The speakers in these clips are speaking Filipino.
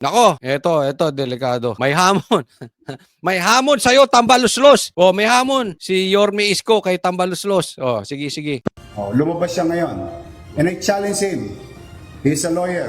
Nako, eto delikado. May hamon. May hamon sa'yo, Tambaluslos. Oh, may hamon si Yorme Isko kay Tambaluslos. Oh, sige, sige. Oh, lumabas siya ngayon. And I challenge him. He's a lawyer.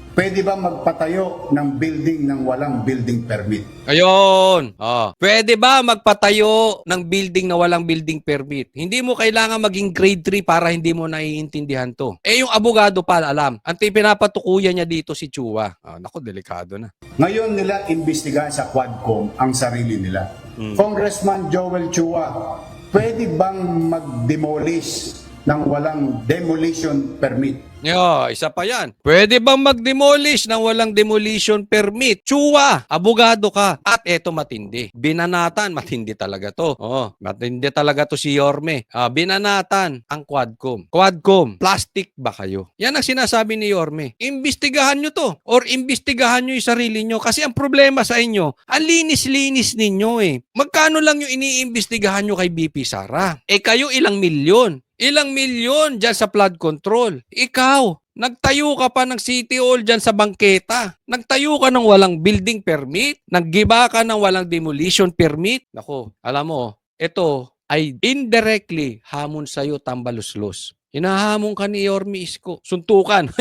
Pwede ba magpatayo ng building ng walang building permit? Ayun. Oh. Pwede ba magpatayo ng building na walang building permit? Hindi mo kailangan maging grade 3 para hindi mo naiintindihan to. Eh yung abogado pa alam. Ang pinapatukuyan niya dito si Chua. Oh, nako, delikado na. Ngayon nila imbestigahan sa Quadcom ang sarili nila. Congressman Joel Chua, pwede bang mag-demolish ng walang demolition permit? Yo, isa pa yan. Pwede bang mag-demolish ng walang demolition permit? Chua, abogado ka. At eto matindi. Binanatan, matindi talaga to. Oh, matindi talaga to si Yorme. Binanatan ang Quadcom. Quadcom, plastic ba kayo? Yan ang sinasabi ni Yorme. Imbestigahan nyo to. Or imbestigahan nyo yung sarili nyo. Kasi ang problema sa inyo, ang linis-linis ninyo eh. Magkano lang yung iniimbestigahan nyo kay BP Sara? Eh kayo ilang milyon? Ilang milyon dyan sa flood control. Ikaw, nagtayo ka pa ng City Hall dyan sa bangketa. Nagtayo ka ng walang building permit. Naggiba ka ng walang demolition permit. Nako, alam mo, ito ay indirectly hamon sa'yo, Tambaluslos. Hinahamon ka ni Yorme Isko. Suntukan.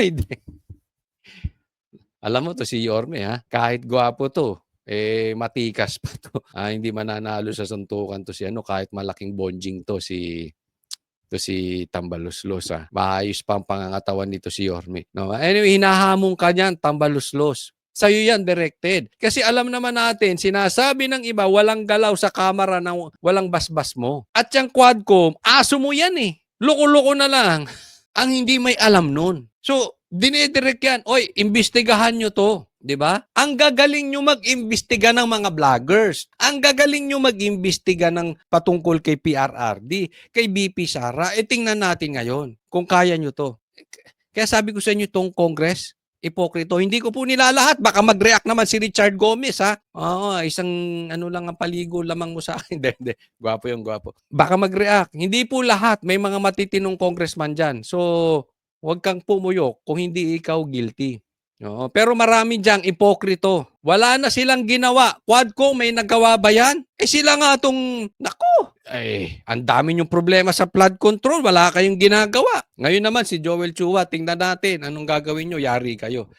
Alam mo to si Yorme ha, kahit gwapo to, matikas pa to. Hindi mananalo sa suntukan to si kahit malaking bonjing to si Tambaluslos. Maayos pa ang pangangatawan nito si Yorme. No? Anyway, hinahamon ka niyan, Tambaluslos. Sa'yo yan directed. Kasi alam naman natin, sinasabi ng iba, walang galaw sa kamera ng walang basbas mo. At yung Quadcom, aso mo yan eh. Loko-loko na lang. Ang hindi may alam nun. So, dinidirect yan. Oy, imbestigahan nyo to. 'Di ba? Ang gagaling nyo mag-imbestiga ng mga vloggers. Ang gagaling nyo mag-imbestiga ng patungkol kay PRRD, kay BP Sara. Tingnan natin ngayon kung kaya nyo to. Kaya sabi ko sa inyo tong Congress, ipokrito. Hindi ko po nilalahat. Baka mag-react naman si Richard Gomez, ha? Oo, isang lang ang paligo lamang mo sa akin. Hindi. Gwapo yung gwapo. Baka mag-react. Hindi po lahat. May mga matitinong congressman dyan. So, huwag kang pumuyok kung hindi ikaw guilty. Oo, pero marami diyang ipokrito. Wala na silang ginawa. Quadcom, may nagawa ba yan? Sila nga itong, nako, ang dami niyong problema sa flood control. Wala kayong ginagawa. Ngayon naman si Joel Chua, tingnan natin anong gagawin niyo. Yari kayo.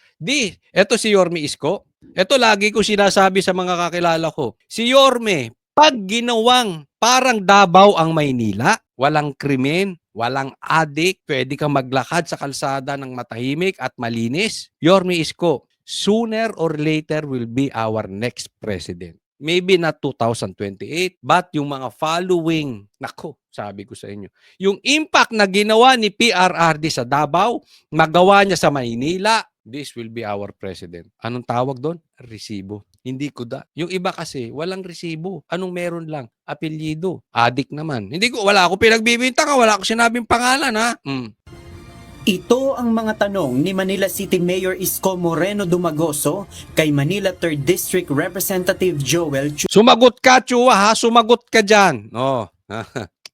Eto si Yorme Isko. Eto lagi ko sinasabi sa mga kakilala ko. Si Yorme, pag ginawang parang Davao ang Maynila, walang krimen, walang adik, pwede kang maglakad sa kalsada ng matahimik at malinis. Yorme Isko, sooner or later will be our next president. Maybe not 2028, but yung mga following, nako, sabi ko sa inyo, yung impact na ginawa ni PRRD sa Davao, magawa niya sa Maynila, this will be our president. Anong tawag doon? Resibo. Hindi kuda. Yung iba kasi, walang resibo. Anong meron lang? Apelyido. Adik naman. Wala ako pinagbibintang, wala ako sinabing pangalan, ha? Ito ang mga tanong ni Manila City Mayor Isko Moreno Dumagoso kay Manila 3rd District Representative Joel Sumagot ka, Chua, ha? Sumagot ka dyan. Oh.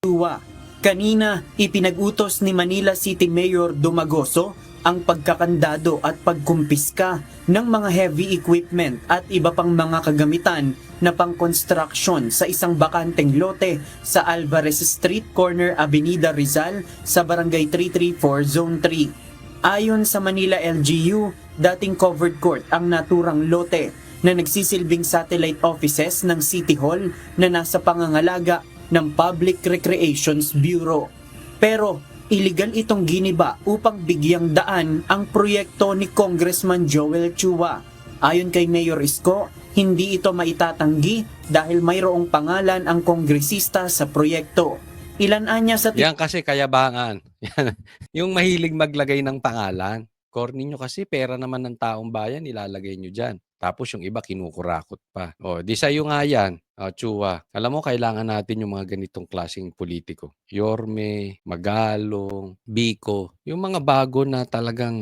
Chua. Kanina, ipinag-utos ni Manila City Mayor Dumagoso ang pagkakandado at pagkumpiska ng mga heavy equipment at iba pang mga kagamitan na pang-construction sa isang bakanteng lote sa Alvarez Street, corner Avenida Rizal sa Barangay 334, Zone 3. Ayon sa Manila LGU, dating covered court ang naturang lote na nagsisilbing satellite offices ng City Hall na nasa pangangalaga ng Public Recreations Bureau. Pero illegal itong giniba upang bigyang daan ang proyekto ni Congressman Joel Chua. Ayon kay Mayor Isko, hindi ito maitatanggi dahil mayroong pangalan ang kongresista sa proyekto. Ilan-anya sa Yan kasi kayabangan. Yung mahilig maglagay ng pangalan. Core ninyo kasi pera naman ng taong bayan, ilalagay nyo dyan. Tapos yung iba kinukurakot pa. Di sa'yo nga yan, Chua. Alam mo, kailangan natin yung mga ganitong klaseng politiko. Yorme, Magalong, Biko. Yung mga bago na talagang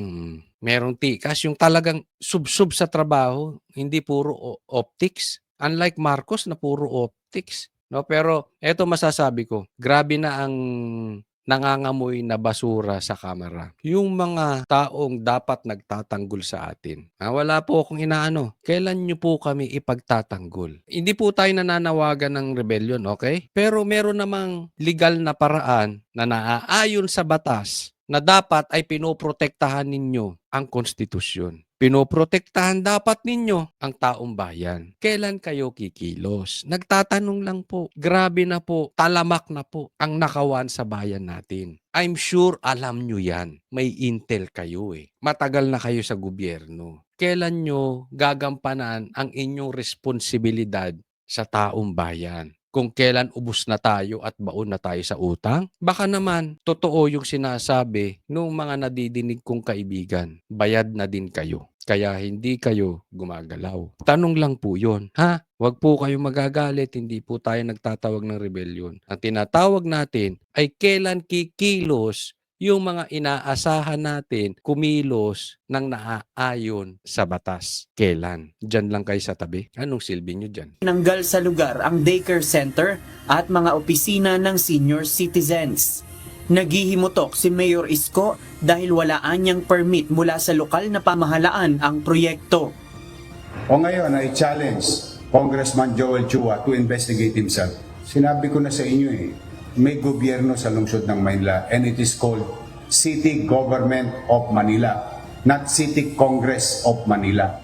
merong tikas. Yung talagang sub-sub sa trabaho. Hindi puro optics. Unlike Marcos na puro optics. No, pero eto masasabi ko, grabe na ang nangangamoy na basura sa kamera. Yung mga taong dapat nagtatanggol sa atin. Wala po akong inaano. Kailan nyo po kami ipagtatanggol? Hindi po tayo nananawagan ng rebellion, okay? Pero meron namang legal na paraan na naaayon sa batas na dapat ay pinoprotektahan ninyo ang konstitusyon. Pinoprotektahan dapat ninyo ang taong bayan. Kailan kayo kikilos? Nagtatanong lang po. Grabe na po. Talamak na po ang nakawan sa bayan natin. I'm sure alam nyo yan. May intel kayo eh. Matagal na kayo sa gobyerno. Kailan nyo gagampanan ang inyong responsibilidad sa taong bayan? Kung kailan ubos na tayo at baon na tayo sa utang? Baka naman, totoo yung sinasabi ng mga nadidinig kong kaibigan. Bayad na din kayo. Kaya hindi kayo gumagalaw. Tanong lang po yun. Huwag po kayo magagalit. Hindi po tayo nagtatawag ng rebellion. Ang tinatawag natin ay kailan kikilos yung mga inaasahan natin kumilos ng naaayon sa batas. Kailan? Diyan lang kayo sa tabi. Anong silbi nyo dyan? Tinanggal sa lugar ang daycare center at mga opisina ng senior citizens. Naghihimutok si Mayor Isko dahil walaan niyang permit mula sa lokal na pamahalaan ang proyekto. O ngayon ay challenge Congressman Joel Chua to investigate himself. Sinabi ko na sa inyo may gobyerno sa lungsod ng Maynila and it is called City Government of Manila, not City Congress of Manila.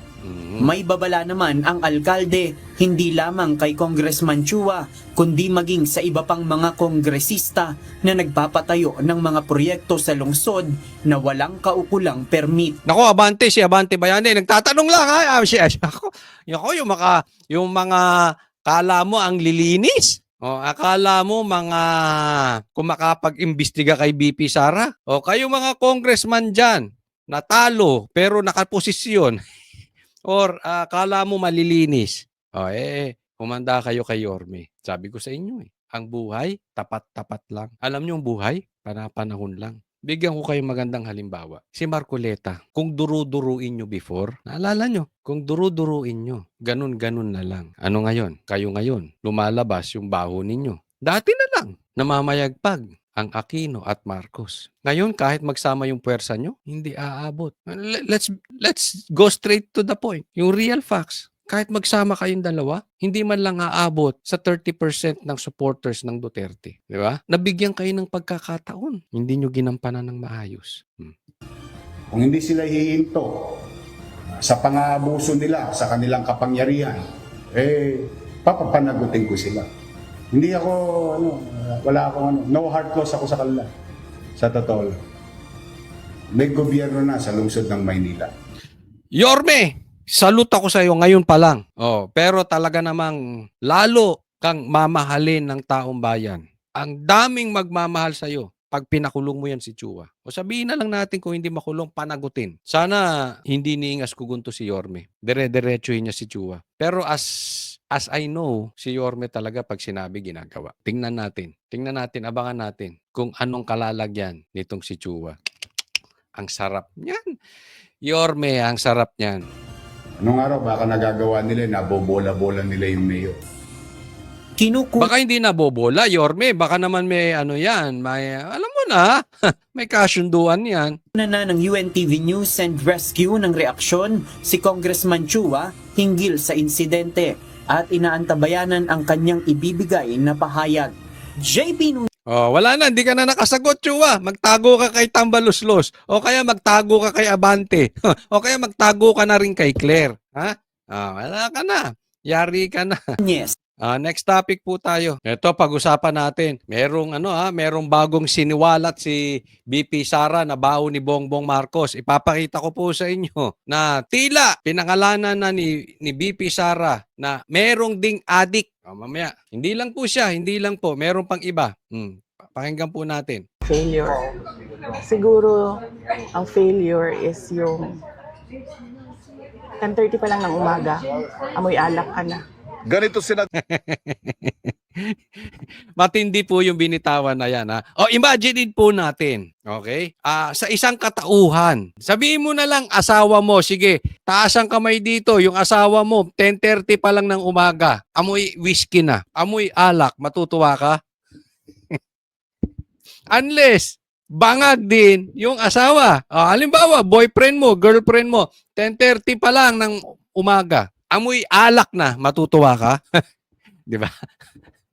May babala naman ang alkalde, hindi lamang kay Congressman Chua, kundi maging sa iba pang mga kongresista na nagpapatayo ng mga proyekto sa lungsod na walang kaukulang permit. Nako, Abante, si Abante Bayani, nagtatanong lang Ako, yung mga kala mo ang lilinis. Akala mo mga kumakapag-imbestiga kay BP Sara? Kayo mga congressman dyan, natalo pero nakaposisyon. Or akala mo malilinis. Humanda kayo kay Yorme. Sabi ko sa inyo ang buhay, tapat-tapat lang. Alam niyo ang buhay, panahon lang. Bigyan ko kayong magandang halimbawa. Si Marcoleta, kung duru-duruin nyo before, naalala nyo, kung duru-duruin nyo, ganun-ganun na lang. Ano ngayon? Kayo ngayon, lumalabas yung baho ninyo. Dati na lang, namamayagpag ang Aquino at Marcos. Ngayon, kahit magsama yung puwersa nyo, hindi aabot. Let's go straight to the point. Yung real facts. Kahit magsama kayong dalawa, hindi man lang aabot sa 30% ng supporters ng Duterte. Di ba? Nabigyan kayo ng pagkakataon. Hindi nyo ginampanan ng maayos. Kung hindi sila hihinto sa pang-aabuso nila sa kanilang kapangyarihan, papapanagutin ko sila. Hindi ako, wala akong no heart loss ako sa kanila. Sa totoo lang. May gobyerno na sa lungsod ng Maynila. Yorme! Salute ako sa iyo ngayon pa lang. Pero talaga namang lalo kang mamahalin ng taong bayan. Ang daming magmamahal sa iyo pag pinakulong mo yan si Chua. Sabihin na lang natin kung hindi makulong, panagutin. Sana hindi niingas kugunto si Yorme. Dire-diretsuhin niya si Chua. Pero as I know, si Yorme talaga pag sinabi ginagawa. Tingnan natin, abangan natin kung anong kalalagyan nitong si Chua. Ang sarap niyan. Yorme, ang sarap niyan. Anong araw, baka nagagawa nila, nabobola-bola nila yung mayor. Baka hindi nabobola, Yorme. Baka naman may may, alam mo na, may kasunduan yan. Na ng UNTV News and Rescue ng reaksyon si Congressman Chua hinggil sa insidente at inaantabayanan ang kanyang ibibigay na pahayag. JP Wala na, hindi ka na nakasagot, Chua. Magtago ka kay Tambaluslos. O kaya magtago ka kay Abante. O kaya magtago ka na rin kay Claire. Wala ka na. Yari ka na. Yes. Next topic po tayo. Ito, pag-usapan natin. Merong bagong siniwalat si BP Sara na baon ni Bongbong Marcos. Ipapakita ko po sa inyo na tila pinangalanan na ni BP Sara na merong ding adik. Mamaya, hindi lang po siya, hindi lang po. Meron pang iba. Pakinggan po natin. Failure. Siguro, ang failure is yung 10:30 pa lang ng umaga, amoy alak ka na. Ganito Matindi po yung binitawan na yan. Imagine po natin, okay? Sa isang katauhan, sabihin mo na lang asawa mo, sige, taas ang kamay dito, yung asawa mo, 10:30 pa lang ng umaga, amoy whiskey na, amoy alak, matutuwa ka? Unless, bangag din yung asawa. Halimbawa, boyfriend mo, girlfriend mo, 10:30 pa lang ng umaga. Amoy alak na, matutuwa ka? Di ba?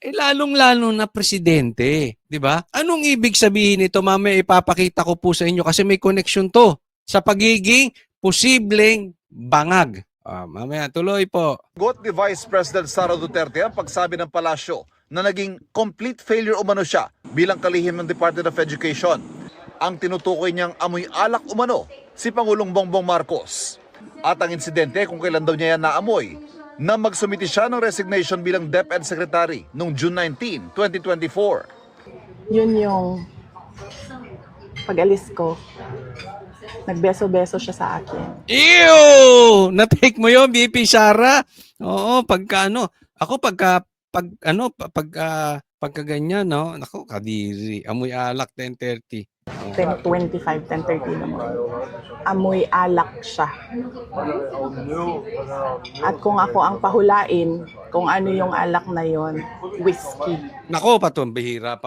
Lalong-lalo na presidente, 'di ba? Anong ibig sabihin nito? Mamaya ipapakita ko po sa inyo kasi may connection 'to sa pagiging posibleng bangag. Mamaya tuloy po. Got ni Vice President Sara Duterte ang pagsabi ng palasyo na naging complete failure umano siya bilang kalihim ng Department of Education. Ang tinutukoy niyang amoy alak umano si Pangulong Bongbong Marcos. At ang insidente kung kailan daw niya yan naamoy na magsumiti siya ng resignation bilang DepEd Secretary noong June 19, 2024. Yun yung pag-alis ko. Nagbeso-beso siya sa akin. Ew! Na-take mo 'yon, BP Sara? Oo, pagka ano, ako pagka ganyan, no? Nako, kadiri. Amoy alak 10:30. 10:25, 10:30 naman. Amoy alak siya. At kung ako ang pahulain, kung ano yung alak na yon, whiskey. Nako, pambihira.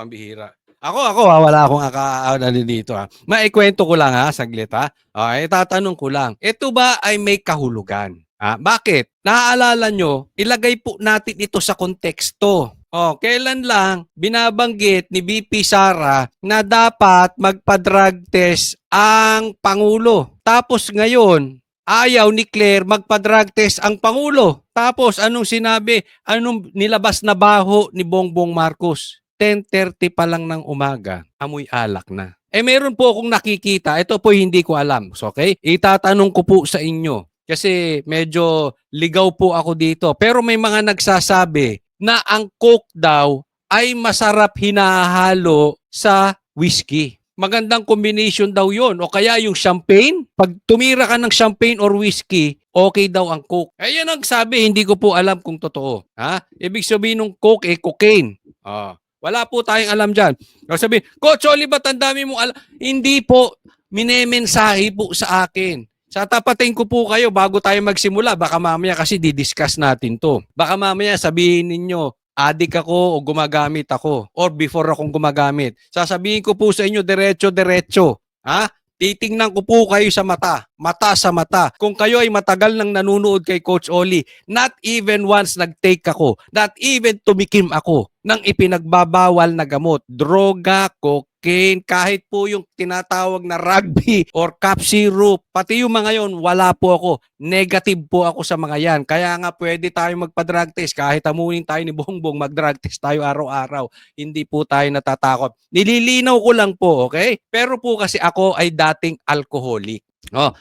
Ako, wala akong ano dito ha. Maikwento ko lang ha, saglit ha. Okay, tatanong ko lang. Ito ba ay may kahulugan? Bakit? Naaalala nyo, ilagay po natin ito sa konteksto. Kailan lang binabanggit ni BP Sara na dapat magpa-drug test ang Pangulo. Tapos ngayon, ayaw ni Claire magpa-drug test ang Pangulo. Tapos anong sinabi? Anong nilabas na baho ni Bongbong Marcos? 10:30 pa lang ng umaga, amoy alak na. Meron po akong nakikita, ito po hindi ko alam. So, okay? Itatanong ko po sa inyo kasi medyo ligaw po ako dito. Pero may mga nagsasabi na ang Coke daw ay masarap hinahalo sa whiskey. Magandang combination daw yon. O kaya yung champagne, pag tumira ka ng champagne or whiskey, okay daw ang Coke. Yan ang sabi, hindi ko po alam kung totoo. Ibig sabihin ng Coke, cocaine. Wala po tayong alam dyan. Sabi, Coach Oli, ba't ang dami mong alam? Hindi po, minemensahe po sa akin. Sa tapatin ko po kayo bago tayo magsimula. Baka mamaya kasi didiscuss natin to. Baka mamaya sabihin ninyo, adik ako o gumagamit ako. Or before akong gumagamit. Sasabihin ko po sa inyo, diretso-diretso. Titingnan ko po kayo sa mata. Mata sa mata. Kung kayo ay matagal nang nanunood kay Coach Oli, not even once nag-take ako. Not even tumikim ako ng ipinagbabawal na gamot. Droga, cocaine, kahit po yung tinatawag na rugby or cough syrup. Pati yung mga yon, wala po ako. Negative po ako sa mga yan. Kaya nga pwede tayo magpa-drug test. Kahit amunin tayo ni Bongbong, mag-drug test tayo araw-araw. Hindi po tayo natatakot. Nililinaw ko lang po, okay? Pero po kasi ako ay dating alcoholic.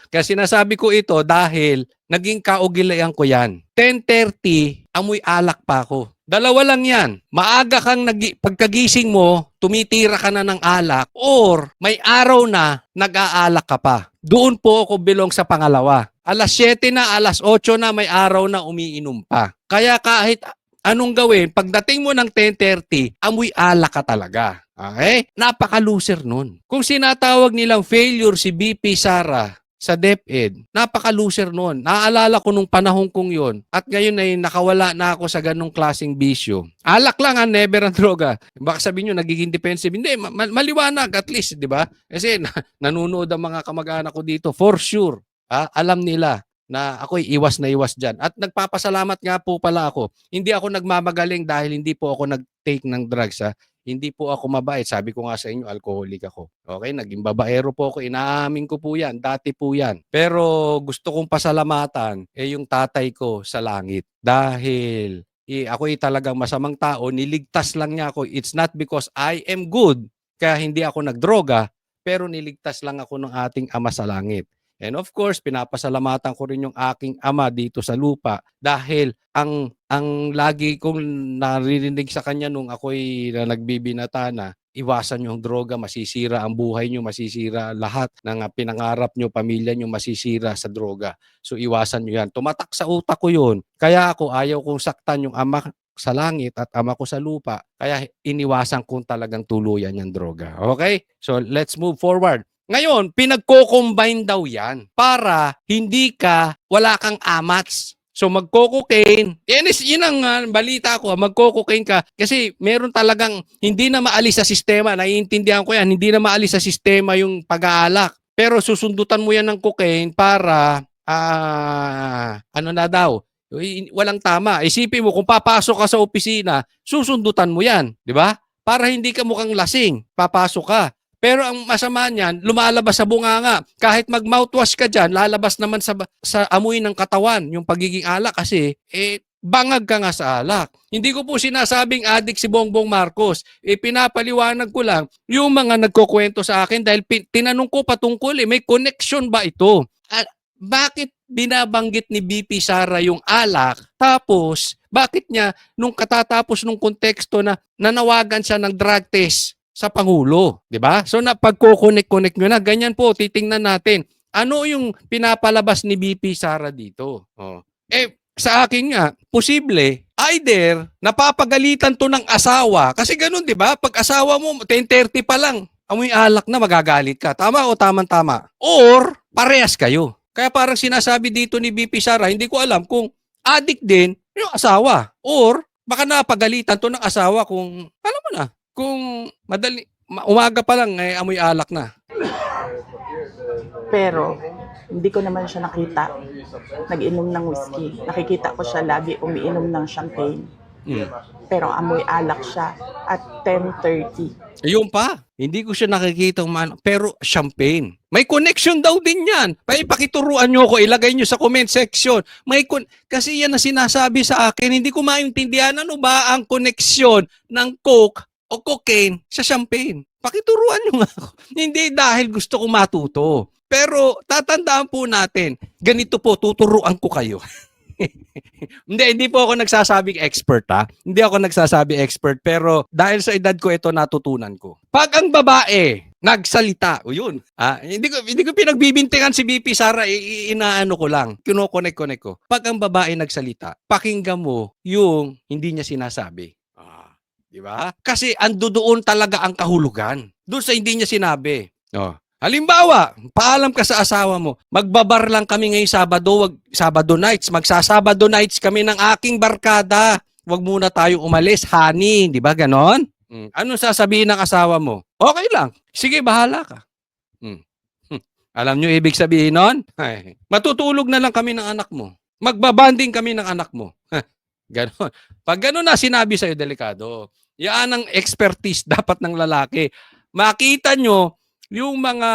Kaya sinasabi ko ito dahil naging kaugilayan ko yan. 10:30, amoy alak pa ako. Dalawa lang yan. Maaga kang pagkagising mo, tumitira ka na ng alak or may araw na nag-aalak ka pa. Doon po ako belong sa pangalawa. Alas 7 na, alas 8 na, may araw na umiinom pa. Kaya kahit anong gawin, pagdating mo ng 10:30, amoy alak ka talaga. Okay? Napaka-loser nun. Kung sinatawag nilang failure si BP Sara sa DepEd, napaka-loser nun. Naaalala ko nung panahon kong yon at ngayon ay nakawala na ako sa ganong klaseng bisyo. Alak lang never ang droga. Baka sabihin nyo, nagiging defensive. Hindi, maliwanag at least, di ba? Kasi nanonood ang mga kamag-anak ko dito, for sure. Alam nila na ako'y iwas na iwas dyan. At nagpapasalamat nga po pala ako. Hindi ako nagmamagaling dahil hindi po ako nag-take ng drugs. Hindi po ako mabait. Sabi ko nga sa inyo, alcoholic ako. Okay, naging babaero po ako. Inaamin ko po yan. Dati po yan. Pero gusto kong pasalamatan yung tatay ko sa langit. Dahil ako'y talagang masamang tao. Niligtas lang niya ako. It's not because I am good. Kaya hindi ako nagdroga. Pero niligtas lang ako ng ating Ama sa langit. And of course, pinapasalamatan ko rin yung aking ama dito sa lupa dahil ang lagi kong naririnig sa kanya nung ako'y nagbibinata na iwasan yung droga, masisira ang buhay nyo, masisira lahat ng pinangarap nyo, pamilya nyo, masisira sa droga. So iwasan nyo yan. Tumatak sa utak ko yun. Kaya ako ayaw kong saktan yung ama sa langit at ama ko sa lupa. Kaya iniwasan kong talagang tuluyan yung droga. Okay? So let's move forward. Ngayon, pinagko-combine daw yan para wala kang amats. So magko-cocaine. Yun ang balita ko, magko-cocaine ka kasi meron talagang hindi na maalis sa sistema. Naiintindihan ko yan, hindi na maalis sa sistema yung pag-aalak. Pero susundutan mo yan ng cocaine para ano na daw, walang tama. Isipin mo kung papasok ka sa opisina, susundutan mo yan, di ba? Para hindi ka mukhang lasing, papasok ka. Pero ang masama niyan, lumalabas sa bunganga. Kahit mag-mouthwash ka dyan, lalabas naman sa amoy ng katawan yung pagiging alak kasi bangag ka nga sa alak. Hindi ko po sinasabing addict si Bongbong Marcos. Pinapaliwanag ko lang yung mga nagkukwento sa akin dahil tinanong ko patungkol may connection ba ito? Bakit binabanggit ni BP Sara yung alak? Tapos, bakit niya nung katatapos nung konteksto na nanawagan siya ng drug test sa Pangulo, di ba? So pagko-connect nyo na, ganyan po, titingnan natin. Ano yung pinapalabas ni BP Sara dito? Sa akin nga, posible, either napapagalitan to ng asawa, kasi ganun, di ba? Pag asawa mo, 10:30 pa lang, amoy alak na, magagalit ka. Tama o tamang-tama? Or, parehas kayo. Kaya parang sinasabi dito ni BP Sara, hindi ko alam kung addict din yung asawa. Or, baka napagalitan to ng asawa kung, alam mo na, kung umaga pa lang, amoy alak na. Pero, hindi ko naman siya nakita nag-inom ng whiskey. Nakikita ko siya lagi umiinom ng champagne. Pero amoy alak siya at 10:30. Ayun pa, hindi ko siya nakikita pero champagne. May connection daw din yan. Pakituruan nyo ko, ilagay nyo sa comment section. Kasi yan na sinasabi sa akin, hindi ko maintindihan ano ba ang connection ng Coke o cocaine sa champagne. Pakituruan nyo nga ako. Hindi dahil gusto ko matuto. Pero tatandaan po natin, ganito po, tuturuan ko kayo. hindi po ako nagsasabing expert Hindi ako nagsasabing expert pero dahil sa edad ko ito natutunan ko. Pag ang babae nagsalita, yun. Hindi ko pinagbibintingan si BP Sara, inaano ko lang, kino-connect ko. Pag ang babae nagsalita, pakinggan mo yung hindi niya sinasabi. Di ba? Kasi ando doon talaga ang kahulugan. Doon sa hindi niya sinabi. Halimbawa, paalam ka sa asawa mo, magbabar lang kami ngayong Sabado nights, magsasabado nights kami ng aking barkada. Huwag muna tayo umalis, honey, di ba ganon? Ano sasabihin ng asawa mo? Okay lang, sige bahala ka. Alam nyo ibig sabihin nun? Matutulog na lang kami ng anak mo. Magbabanding kami ng anak mo. Ganon. Pag ganon na sinabi sa'yo, delikado. Yan ang expertise dapat ng lalaki. Makita nyo yung mga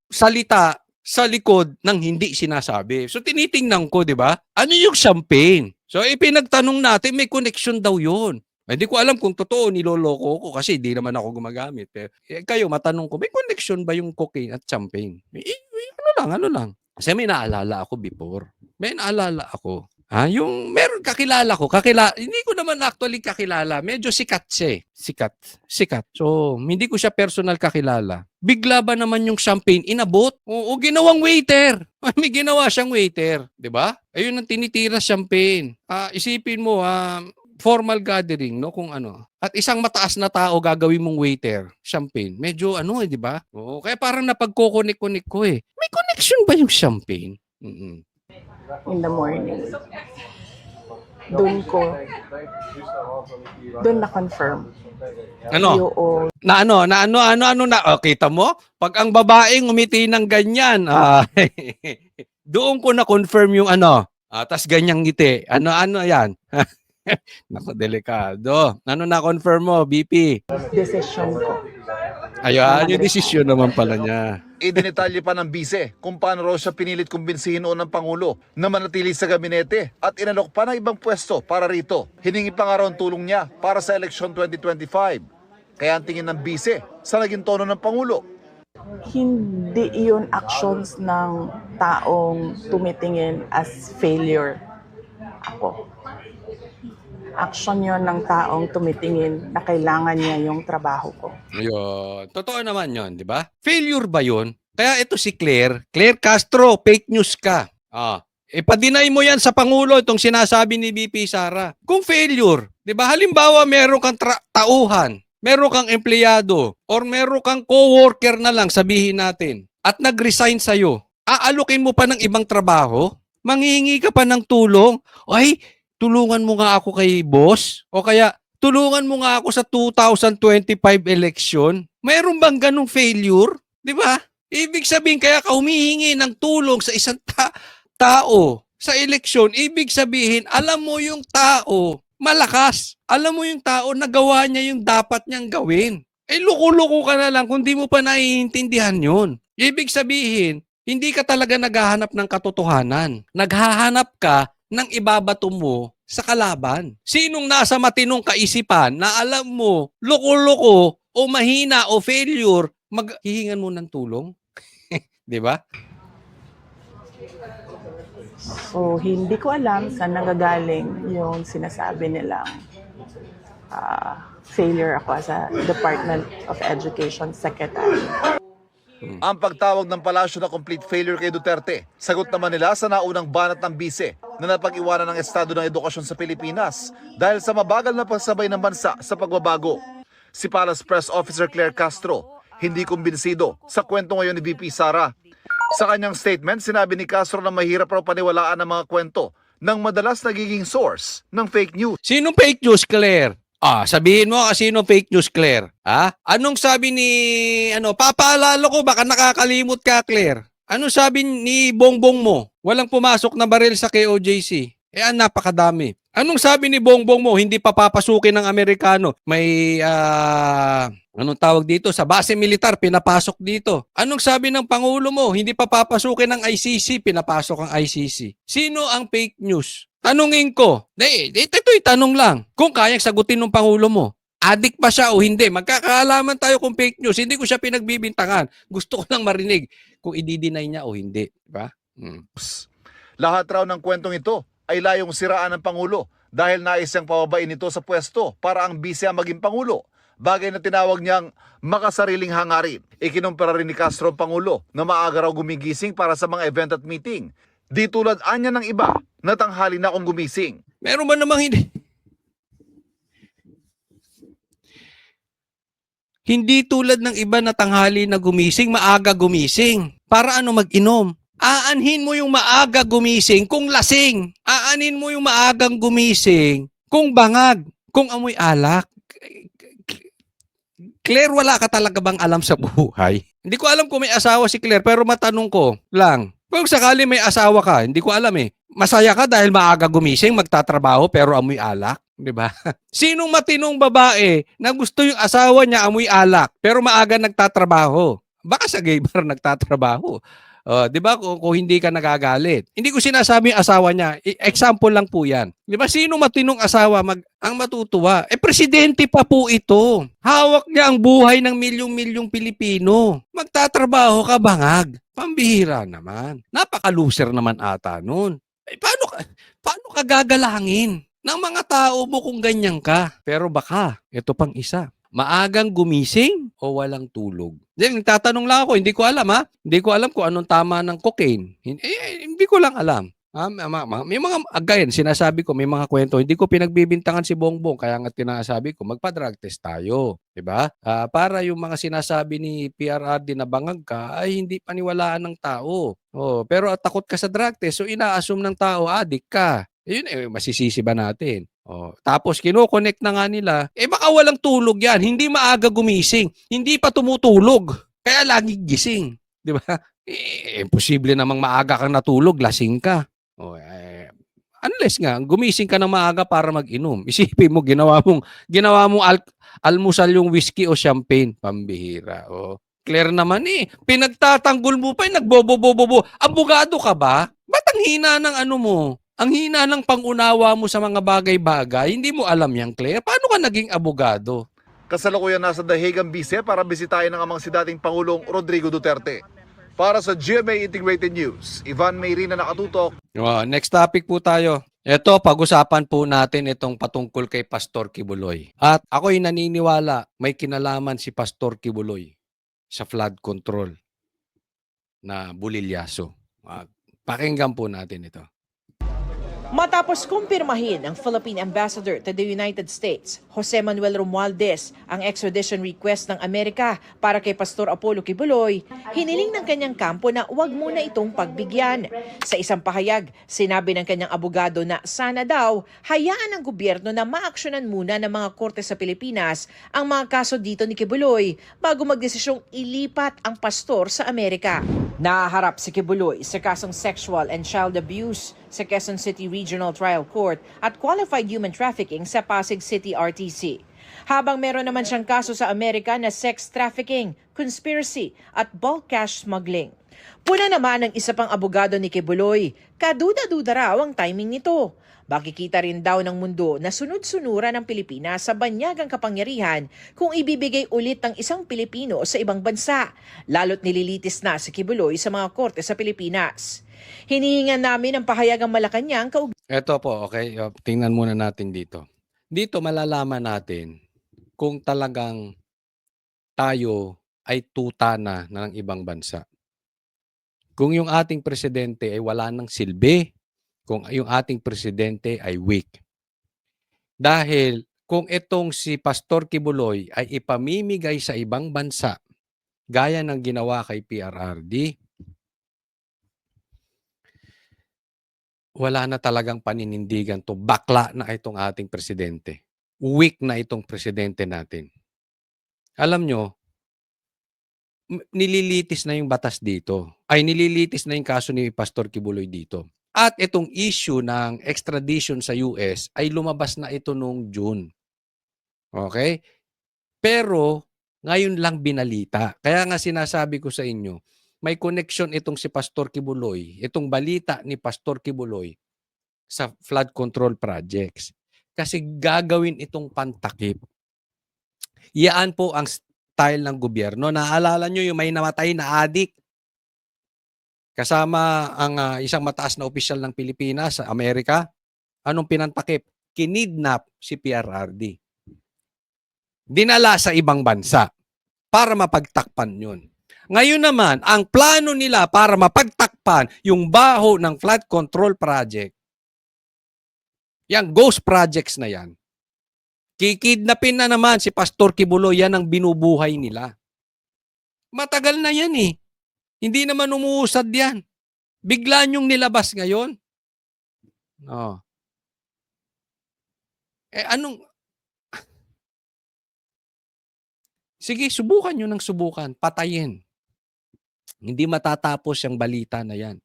salita sa likod ng hindi sinasabi. So tinitingnan ko, di ba? Ano yung champagne? So ipinagtanong natin, may connection daw yun. Hindi ko alam kung totoo, niloloko ko kasi di naman ako gumagamit. Pero, kayo, matanong ko, may connection ba yung cocaine at champagne? Ano lang. Kasi may naalala ako before. May naalala ako. Yung meron kakilala ko, hindi ko naman actually kakilala. Medyo sikat siya. Sikat. So, hindi ko siya personal kakilala. Bigla ba naman yung champagne inabot? Oo, ginawang waiter. May ginawa siyang waiter, 'di ba? Ayun ang tinitira champagne. Isipin mo, formal gathering, no, kung ano. At isang mataas na tao gagawin mong waiter, champagne. Medyo 'di ba? Oo, kaya parang napagko-connect ko eh. May connection ba yung champagne? In the morning. Doon na-confirm. Ano? Kita mo? Pag ang babae ngumiti ng ganyan, doon ko na-confirm yung tas ganyang ngiti. Ano yan? Naku, delikado. Ano na-confirm mo, BP? Decision ko. Ayun, yung desisyon naman pala niya. Idinitalye pa ng bise kung paano raw siya pinilit kumbinsihin noon ng Pangulo na manatili sa gabinete at inalok pa ng ibang pwesto para rito. Hiningi pa nga raw ang tulong niya para sa eleksyon 2025. Kaya ang tingin ng bise sa naging tono ng Pangulo. Hindi iyon actions ng taong tumitingin as failure ako. Action yon ng taong tumitingin na kailangan niya yung trabaho ko. Ayun. Totoo naman yon, di ba? Failure ba yon? Kaya ito si Claire Castro, fake news ka. Ipadinay mo yan sa Pangulo itong sinasabi ni BP Sara. Kung failure, di ba? Halimbawa, meron kang tauhan, meron kang empleyado, or meron kang co-worker na lang, sabihin natin, at nag-resign sa'yo. Aalukin mo pa ng ibang trabaho? Manghihingi ka pa ng tulong? Ay, tulungan mo nga ako kay boss? O kaya, tulungan mo nga ako sa 2025 election? Mayroon bang ganong failure? Di ba? Ibig sabihin, kaya ka humihingi ng tulong sa isang tao sa eleksyon, ibig sabihin, alam mo yung tao, malakas. Alam mo yung tao, nagawa niya yung dapat niyang gawin. Eh, loko-loko ka na lang kung di mo pa naiintindihan yun. Ibig sabihin, hindi ka talaga naghahanap ng katotohanan. Naghahanap ka ng ibabato mo sa kalaban. Sinong nasa matinong kaisipan na alam mo, loko-loko o mahina o failure, maghihingan mo ng tulong? Di ba? So, hindi ko alam saan nanggagaling yung sinasabi nilang failure ako as a Department of Education Secretary. Ang pagtawag ng palasyo na complete failure kay Duterte, sagot naman nila sa naunang banat ng bise na napag-iwanan ng estado ng edukasyon sa Pilipinas dahil sa mabagal na pagsabay ng bansa sa pagbabago. Si Palace Press Officer Claire Castro, hindi kumbinsido sa kwento ngayon ni VP Sara. Sa kanyang statement, sinabi ni Castro na mahirap raw paniwalaan ang mga kwento ng madalas nagiging source ng fake news. Sinong fake news, Claire? Sabihin mo sino fake news, Claire. Anong sabi ni, papaalala ko, baka nakakalimot ka, Claire. Anong sabi ni Bongbong mo? Walang pumasok na baril sa KOJC. Napakadami. Anong sabi ni Bongbong mo? Hindi pa papasukin ng Amerikano. May, anong tawag dito? Sa base militar, pinapasok dito. Anong sabi ng Pangulo mo? Hindi pa papasukin ng ICC, pinapasok ang ICC. Sino ang fake news? Tanungin ko. Ito'y tanong lang. Kung kayang sagutin ng Pangulo mo, adik ba siya o hindi? Magkakaalaman tayo kung fake news. Hindi ko siya pinagbibintangan. Gusto ko lang marinig kung i-deny niya o hindi. Diba? Lahat raw ng kwentong ito ay layong siraan ng Pangulo dahil nais siyang pababain ito sa pwesto para ang bise ang maging Pangulo. Bagay na tinawag niyang makasariling hangarin. Ikinumpara rin ni Castro ang Pangulo na maaga raw gumigising para sa mga event at meeting. Di tulad anya ng iba na tanghali na akong gumising. Meron ba namang hindi? Hindi tulad ng iba na tanghali na gumising, maaga gumising. Para mag-inom? Aanhin mo yung maaga gumising kung lasing. Aanhin mo yung maagang gumising kung bangag, kung amoy alak. Claire, wala ka talaga bang alam sa buhay? Hindi ko alam kung may asawa si Claire, pero matanong ko lang. Kung sakali may asawa ka, hindi ko alam Masaya ka dahil maaga gumising, magtatrabaho, pero amoy alak? Di ba? Sinong matinong babae na gusto yung asawa niya amoy alak, pero maaga nagtatrabaho? Baka sa gay bar nagtatrabaho. Di ba? Kung hindi ka nagagalit. Hindi ko sinasabi yung asawa niya. Example lang po yan. Di ba? Sino matinong asawa ang matutuwa? Presidente pa po ito. Hawak niya ang buhay ng milyong-milyong Pilipino. Magtatrabaho ka bangag. Pambihira naman. Napaka-loser naman ata nun. Paano ka gagalangin ng mga tao mo kung ganyan ka? Pero baka, ito pang isa. Maagang gumising o walang tulog? Nagtatanong lang ako, hindi ko alam Hindi ko alam kung anong tama ng cocaine. Hindi ko lang alam. May mga, again, sinasabi ko, may mga kwento. Hindi ko pinagbibintangan si Bongbong, kaya nga tinasabi ko, magpa-drug test tayo. Diba? Para yung mga sinasabi ni PRRD na bangag ka, ay hindi paniwalaan ng tao. Pero takot ka sa drug test, so ina-assume ng tao, adik ka. Yun, masisisi ba natin? Tapos kino-connect na nga nila, baka walang tulog yan. Hindi maaga gumising. Hindi pa tumutulog. Kaya lagi gising. Di ba? Imposible namang maaga kang natulog, lasing ka. Unless nga, gumising ka ng maaga para mag-inom. Isipin mo, ginawa mong almusal yung whiskey o champagne. Pambihira. Clear naman Pinagtatanggol mo pa, nagbobo-bobo. Abogado ka ba? Ba't ang hina ng mo? Ang hina ng pangunawa mo sa mga bagay-bagay, hindi mo alam yan, Claire. Paano ka naging abogado? Kasalukuyan nasa The Hague ang bise para bisitahin ng amang si dating Pangulong Rodrigo Duterte. Para sa GMA Integrated News, Ivan Mayrina nakatutok. Next topic po tayo. Ito, pag-usapan po natin itong patungkol kay Pastor Kibuloy. At ako'y naniniwala may kinalaman si Pastor Kibuloy sa flood control na bulilyaso. Pakinggan po natin ito. Matapos kumpirmahin ng Philippine Ambassador to the United States, Jose Manuel Romualdez, ang extradition request ng Amerika para kay Pastor Apollo Kibuloy, hiniling ng kanyang kampo na huwag muna itong pagbigyan. Sa isang pahayag, sinabi ng kanyang abogado na sana daw hayaan ng gobyerno na maaksyonan muna ng mga korte sa Pilipinas ang mga kaso dito ni Kibuloy bago magdesisyong ilipat ang pastor sa Amerika. Nahaharap si Kibuloy sa kasong sexual and child abuse sa Quezon City Regional Trial Court at qualified human trafficking sa Pasig City RTC. Habang meron naman siyang kaso sa Amerika na sex trafficking, conspiracy at bulk cash smuggling. Puna naman ng isa pang abogado ni Kibuloy, kaduda-duda raw ang timing nito. Makikita rin daw ng mundo na sunod-sunuran ng Pilipinas sa banyagang kapangyarihan kung ibibigay ulit ng isang Pilipino sa ibang bansa, lalo't nililitis na si Kibuloy sa mga korte sa Pilipinas. Hinihingan namin ang pahayagang Malacanang Eto po, okay? Tingnan muna natin dito. Dito malalaman natin kung talagang tayo ay tuta na ng ibang bansa. Kung yung ating presidente ay wala ng silbi, kung yung ating presidente ay weak. Dahil kung itong si Pastor Kibuloy ay ipamimigay sa ibang bansa, gaya ng ginawa kay PRRD, wala na talagang paninindigan to. Bakla na itong ating presidente. Weak na itong presidente natin. Alam nyo, nililitis na yung batas dito. Ay, nililitis na yung kaso ni Pastor Kibuloy dito. At itong issue ng extradition sa US ay lumabas na ito noong June. Okay? Pero, ngayon lang binalita. Kaya nga sinasabi ko sa inyo, may connection itong si Pastor Kibuloy, itong balita ni Pastor Kibuloy sa flood control projects. Kasi gagawin itong pantakip. Iyan po ang style ng gobyerno. Naalala nyo yung may namatay na adik kasama ang isang mataas na opisyal ng Pilipinas sa Amerika. Anong pinantakip? Kinidnap si PRRD. Dinala sa ibang bansa para mapagtakpan yun. Ngayon naman, ang plano nila para mapagtakpan yung baho ng flood control project, yung ghost projects na yan, kikidnapin na naman si Pastor Kibuloy, yan ang binubuhay nila. Matagal na yan eh. Hindi naman umuusad yan. Bigla niyong nilabas ngayon. Oh. Anong... Sige, subukan nyo ng subukan. Patayin. Hindi matatapos yung balita na yan.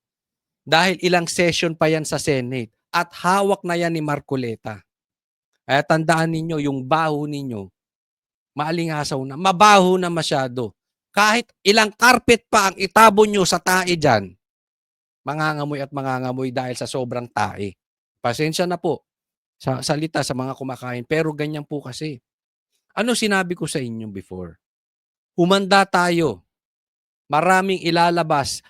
Dahil ilang session pa yan sa Senate. At hawak na yan ni Marcoleta. Kaya tandaan ninyo, yung baho ninyo, maalingasaw na, mabaho na masyado. Kahit ilang carpet pa ang itabon nyo sa tae dyan, mangangamoy at mangangamoy dahil sa sobrang tae. Pasensya na po sa salita sa mga kumakain, pero ganyan po kasi. Ano sinabi ko sa inyo before? Humanda tayo. Maraming ilalabas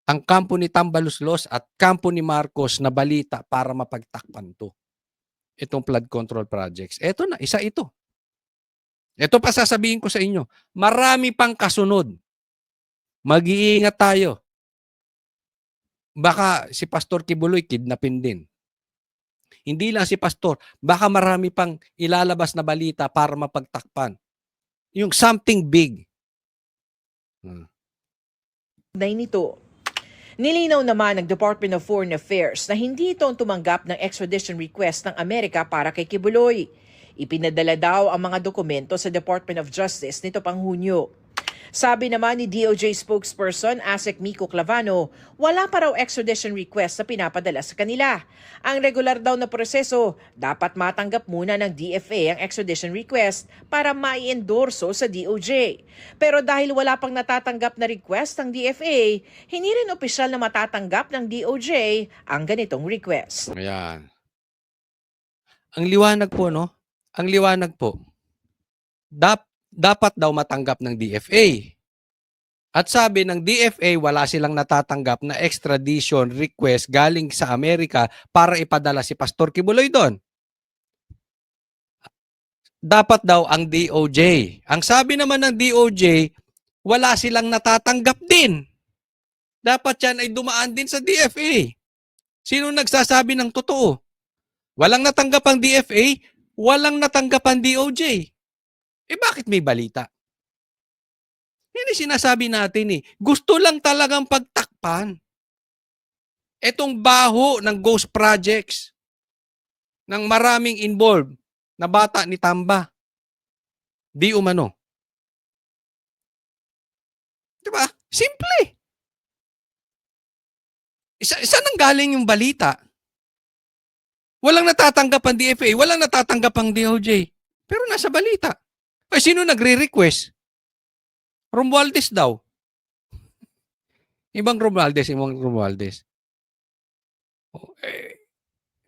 ang kampo ni Tambaluslos at kampo ni Marcos na balita para mapagtakpan to. Itong flood control projects. Ito na, isa ito. Ito pa sasabihin ko sa inyo. Marami pang kasunod. Mag-iingat tayo. Baka si Pastor Kibuloy kidnapin din. Hindi lang si Pastor. Baka marami pang ilalabas na balita para mapagtakpan. Yung something big. nito. Nilinaw naman ng Department of Foreign Affairs na hindi ito tumanggap ng extradition request ng Amerika para kay Kibuloy. Ipinadala daw ang mga dokumento sa Department of Justice nito pang Hunyo. Sabi naman ni DOJ spokesperson Asek Miko Clavano, wala pa raw extradition request na pinapadala sa kanila. Ang regular daw na proseso, dapat matanggap muna ng DFA ang extradition request para mai-endorso sa DOJ. Pero dahil wala pang natatanggap na request ng DFA, hindi rin opisyal na matatanggap ng DOJ ang ganitong request. Ayan. Ang liwanag po, no? Ang liwanag po. Dapat daw matanggap ng DFA. At sabi ng DFA, wala silang natatanggap na extradition request galing sa Amerika para ipadala si Pastor Kibuloy doon. Dapat daw ang DOJ. Ang sabi naman ng DOJ, wala silang natatanggap din. Dapat yan ay dumaan din sa DFA. Sino nagsasabi ng totoo? Walang natanggap ang DFA, walang natanggap ang DOJ. Eh bakit may balita? Yan ang sinasabi natin eh. Gusto lang talagang pagtakpan. Etong baho ng ghost projects ng maraming involved na bata ni Tamba. Di umano. Diba? Simple. Isa nang galing yung balita. Walang natatanggap ang DFA, walang natatanggap ang DOJ. Pero nasa balita. Ay, sino nagre-request? Romualdez daw. Ibang Romualdez.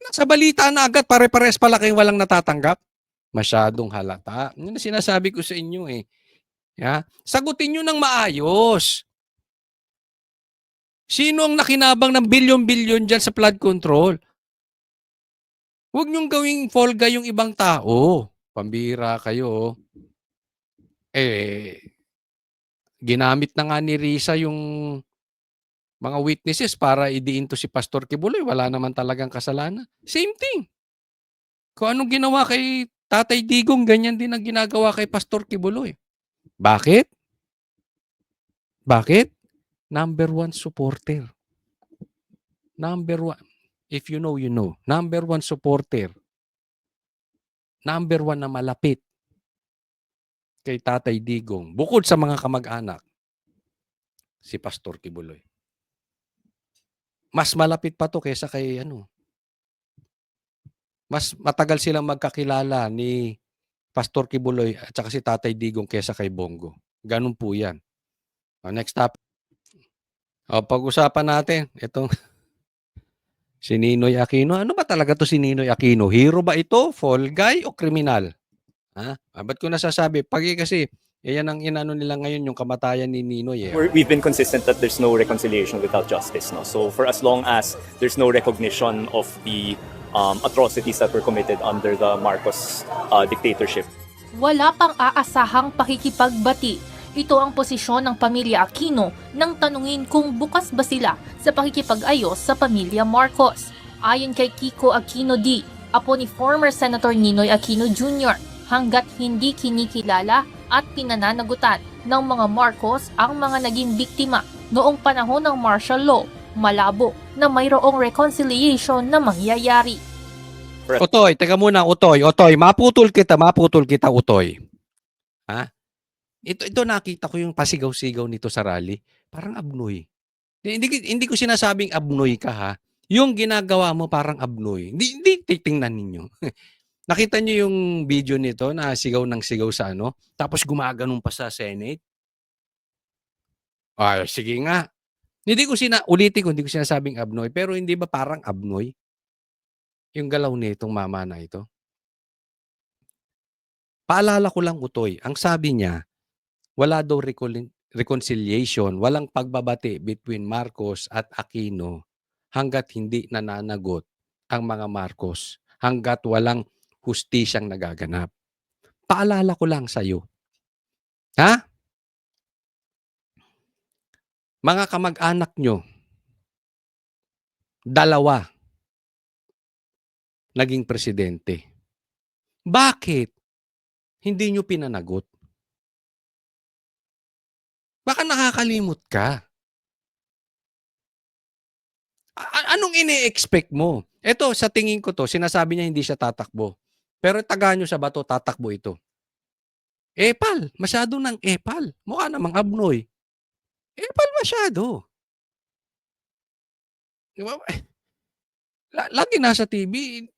Nasa balita na agad, pare-pares pala kayong walang natatanggap. Masyadong halata. Yun ang sinasabi ko sa inyo eh. Yeah? Sagutin nyo ng maayos. Sino ang nakinabang ng bilyon-bilyon dyan sa flood control? Huwag nyong gawing fall guy yung ibang tao. Pambira kayo. Ginamit na nga ni Risa yung mga witnesses para idiin to si Pastor Kibuloy. Wala naman talagang kasalanan. Same thing. Kung anong ginawa kay Tatay Digong, ganyan din ang ginagawa kay Pastor Kibuloy. Bakit? Bakit? Number 1 supporter. Number 1. If you know, you know. Number 1 supporter. Number 1 na malapit kay Tatay Digong. Bukod sa mga kamag-anak, si Pastor Kibuloy. Mas malapit pa to kaysa kay mas matagal silang magkakilala ni Pastor Kibuloy at saka si Tatay Digong kaysa kay Bongo. Ganun po yan. Next topic. Pag-usapan natin itong si Ninoy Aquino. Ano ba talaga to si Ninoy Aquino? Hero ba ito? Fall guy o kriminal? Ba't ko nasasabi? Kasi yan ang inano nila ngayon yung kamatayan ni Ninoy. We've been consistent that there's no reconciliation without justice. No? So for as long as there's no recognition of the atrocities that were committed under the Marcos dictatorship. Wala pang aasahang pakikipagbati. Ito ang posisyon ng pamilya Aquino nang tanungin kung bukas ba sila sa pakikipag-ayos sa pamilya Marcos. Ayon kay Kiko Aquino D., apo ni former Senator Ninoy Aquino Jr., hanggat hindi kinikilala at pinananagutan ng mga Marcos ang mga naging biktima noong panahon ng martial law, malabo na mayroong reconciliation na mangyayari. Otoy, teka muna, Otoy, maputol kita, Otoy. Ito nakita ko yung pasigaw-sigaw nito sa rally. Parang abnoy. Hindi ko sinasabing abnoy ka ha. Yung ginagawa mo parang abnoy. Hindi titingnan ninyo. Nakita niyo yung video nito na sigaw ng sigaw sa tapos gumaganon pa sa Senate? Ay, sige nga. Ulitin ko, hindi ko sinasabing abnoy. Pero hindi ba parang abnoy? Yung galaw nitong mama na ito. Paalala ko lang, Utoy, ang sabi niya, wala daw reconciliation, walang pagbabati between Marcos at Aquino hanggat hindi nananagot ang mga Marcos, hanggat walang hustisyang nagaganap. Paalala ko lang sa'yo. Mga kamag-anak nyo, 2 naging presidente. Bakit hindi nyo pinanagot? Baka nakakalimot ka. Anong ini-expect mo? Ito, sa tingin ko to, sinasabi niya hindi siya tatakbo. Pero tagaan nyo sa bato, tatakbo ito. Epal. Masyado ng epal. Mukha namang abnoy. Epal masyado. Diba? Lagi nasa TV,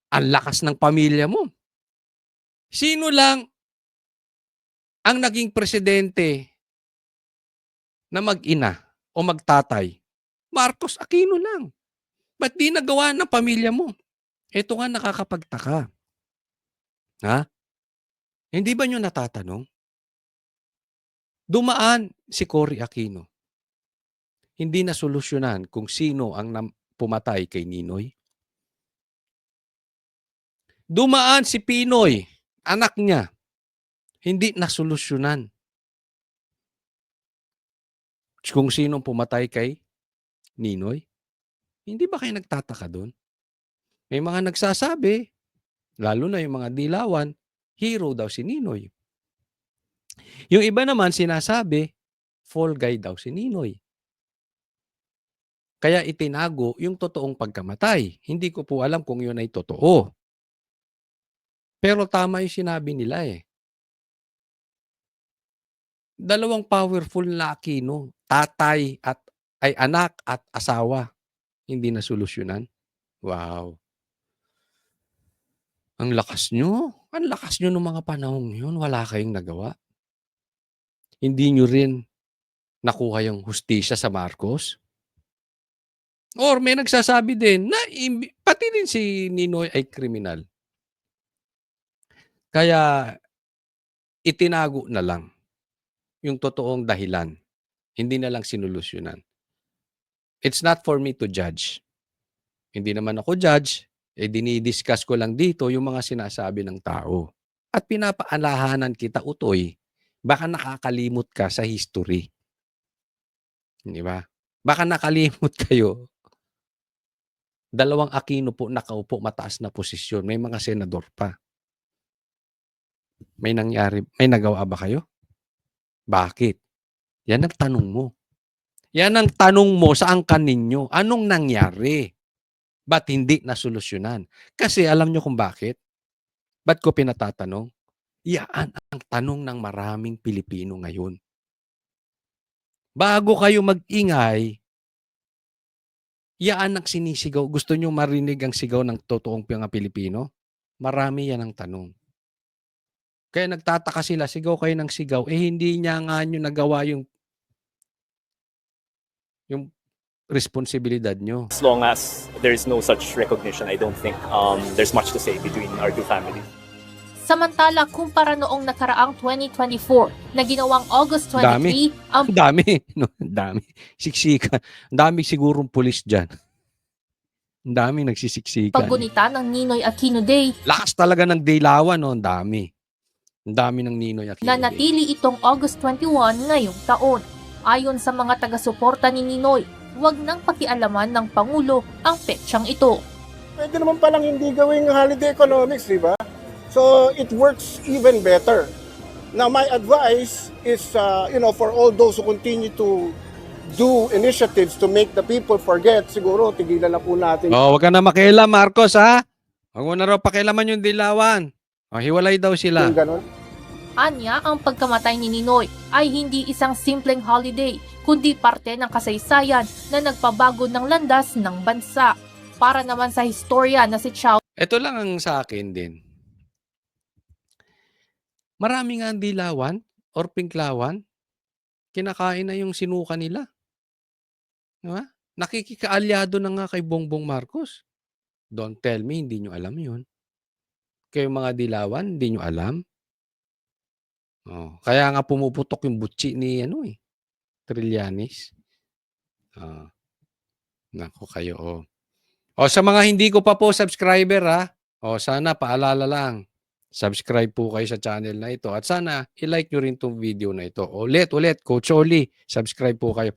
ang lakas ng pamilya mo. Sino lang ang naging presidente na mag-ina o magtatay? Marcos Aquino lang. Ba't di nagawa ng pamilya mo? Ito nga nakakapagtaka. Hindi ba nyo natatanong? Dumaan si Cory Aquino. Hindi na solusyonan kung sino ang pumatay kay Ninoy. Dumaan si Pinoy, anak niya. Hindi na solusyonan kung sino pumatay kay Ninoy. Hindi ba kayo nagtataka doon? May mga nagsasabi, lalo na yung mga dilawan, hero daw si Ninoy. Yung iba naman sinasabi, fall guy daw si Ninoy. Kaya itinago yung totoong pagkamatay. Hindi ko po alam kung yun ay totoo. Pero tama yung sinabi nila eh. Dalawang powerful na Aquino, tatay at ay anak at asawa, hindi na solusyonan. Wow. Ang lakas nyo. Ang lakas nyo nung mga panahong yun. Wala kayong nagawa. Hindi nyo rin nakuha yung hustisya sa Marcos. Or may nagsasabi din na pati din si Ninoy ay kriminal. Kaya itinago na lang yung totoong dahilan. Hindi na lang sinolusyonan. It's not for me to judge. Hindi naman ako judge. Dinidiscuss ko lang dito yung mga sinasabi ng tao. At pinapaalahanan kita, Utoy, baka nakakalimot ka sa history. Di ba? Baka nakalimot kayo. Dalawang Aquino po nakaupo mataas na posisyon. May mga senador pa. May nangyari, may nagawa ba kayo? Bakit? Yan ang tanong mo. Yan ang tanong mo sa angkan ninyo. Anong nangyari? Ba't hindi nasolusyonan? Kasi alam nyo kung bakit? Ba't ko pinatatanong? Yan ang tanong ng maraming Pilipino ngayon. Bago kayo mag-ingay, yan ang sinisigaw. Gusto nyo marinig ang sigaw ng totoong mga Pilipino? Marami yan ang tanong. Kaya nagtataka sila, sigaw kayo ng sigaw, hindi niya nga nyo nagawa yung responsibilidad nyo. As long as there is no such recognition, I don't think there's much to say between our two families. Samantala, kumpara noong nakaraang 2024 na ginawang August 23, ang Ang dami. No, ang dami. Siksikan. Ang dami sigurong pulis dyan. Ang dami nagsisiksikan. paggunita ng Ninoy Aquino Day, Lakas talaga ng dilawan, no? Ang dami. Ang dami ng Ninoy Aquino Day. nanatili itong August 21 ngayong taon. Ayon sa mga taga-suporta ni Ninoy, huwag nang pakialaman ng Pangulo ang petsyang ito. Pwede naman palang hindi gawing holiday economics, di ba? So it works even better. Now my advice is, for all those who continue to do initiatives to make the people forget, siguro tigilan na po natin. Huwag ka na makialam, Marcos, ha? Huwag mo na raw pakialaman yung dilawan. Hiwalay daw sila. Yung ganon. Anya, ang pagkamatay ni Ninoy ay hindi isang simpleng holiday, kundi parte ng kasaysayan na nagpabago ng landas ng bansa. Para naman sa historia na si Chow Ito lang ang sa akin din. Marami nga ang dilawan or pinklawan, kinakain na yung sinuka nila. Diba? Nakikikaalyado na nga kay Bongbong Marcos. Don't tell me, hindi nyo alam yun. Kayo mga dilawan, hindi nyo alam. Kaya nga pumuputok yung butsi ni Trillanes. Nako kayo, sa mga hindi ko pa po subscriber, ha? Sana paalala lang. Subscribe po kayo sa channel na ito. At sana i-like nyo rin tong video na ito. Ulit, Coach Oli, subscribe po kayo.